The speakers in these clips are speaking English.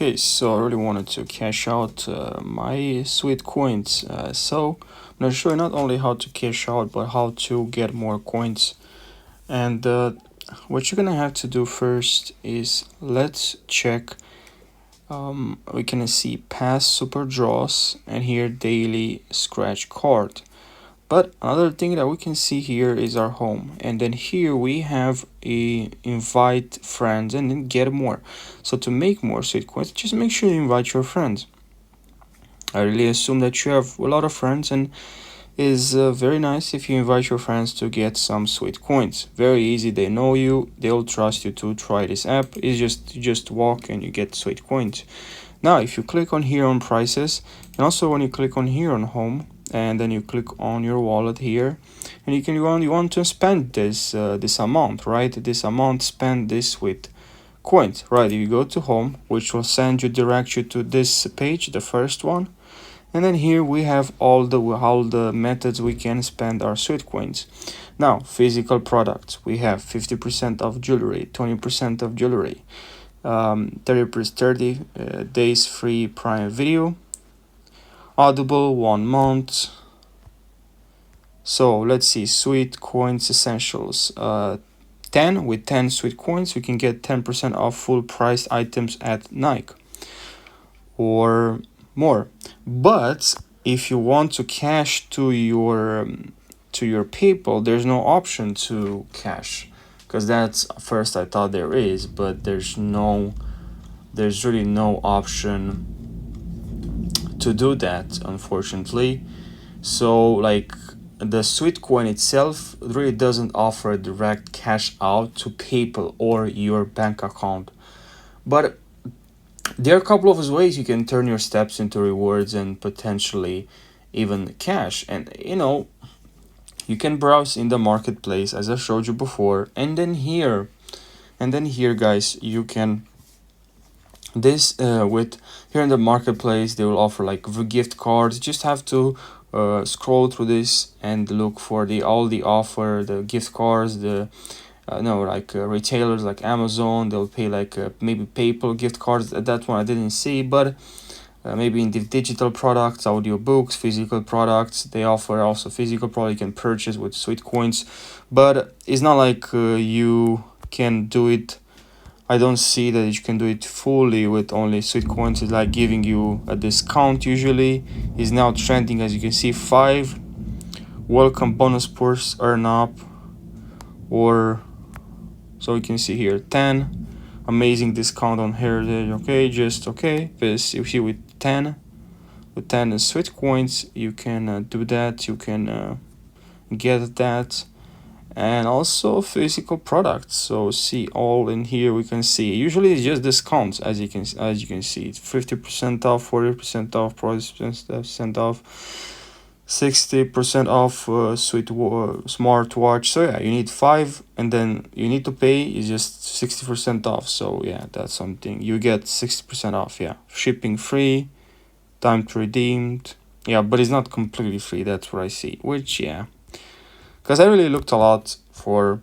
Okay, so I really wanted to cash out my sweet coins. So I'm gonna show you not only how to cash out, but how to get more coins. And what you're gonna have to do first is let's check. We can see past super draws and here daily scratch card. But another thing that we can see here is our home, and then here we have a invite friends and then get more. So to make more sweet coins, just make sure you invite your friends. I really assume that you have a lot of friends, and is very nice if you invite your friends to get some sweet coins. Very easy, they know you, they'll trust you to try this app. It's just you just walk and you get sweet coins. Now if you click on here on prices, and also when you click on here on home, and then you click on your wallet here, and you want to spend this this amount, right? This amount, spend this with coins, right? You go to home, which will send you direct you to this page, the first one, and then here we have all the methods we can spend our sweet coins. Now physical products, we have 50% of jewelry, 20% of jewelry, 30 days free Prime Video, Audible 1 month. So let's see, sweet coins essentials, 10 with 10 sweet coins we can get 10% off full price items at Nike or more. But if you want to cash to your PayPal, there's no option to cash, because that's first I thought there is, but there's really no option to do that, unfortunately. So like the sweet coin itself really doesn't offer a direct cash out to PayPal or your bank account, but there are a couple of ways you can turn your steps into rewards and potentially even cash. And you can browse in the marketplace as I showed you before, and then here guys, you can with here in the marketplace they will offer like gift cards. You just have to scroll through this and look for all the offer, the gift cards, the retailers like Amazon, they'll pay like maybe PayPal gift cards. That one I didn't see, but maybe in the digital products, audiobooks, physical products, they offer also physical product you can purchase with sweet coins, but it's not like you can do it. I don't see that you can do it fully with only sweet coins. It's like giving you a discount. Usually is now trending, as you can see, 5 welcome bonus purse earn up, or so you can see here 10 amazing discount on heritage. Okay, just okay, this you see with 10 sweet coins you can do that. You can get that. And also physical products, so see all in here. We can see usually it's just discounts, as you can see, it's 50% off, 40% off, 40% off, 60% off smartwatch. So yeah, you need 5, and then you need to pay is just 60% off. So yeah, that's something you get 60% off. Yeah, shipping free, time to redeem. Yeah, but it's not completely free, that's what I see, which yeah, because I really looked a lot for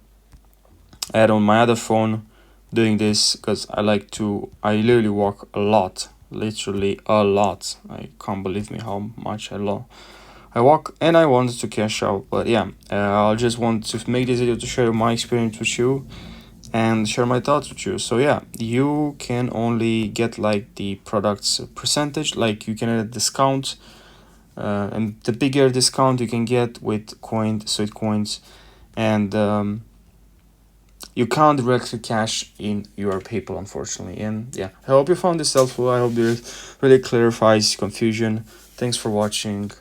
ad on my other phone doing this, because I literally walk a lot, literally a lot. I can't believe me how much I walk, and I wanted to cash out. But yeah, I just want to make this video to share my experience with you and share my thoughts with you. So yeah, you can only get like the products percentage, like you can add a discount. And the bigger discount you can get with sweet coins, and you can't directly cash in your PayPal, unfortunately. And yeah, I hope you found this helpful. I hope this really clarifies confusion. Thanks for watching.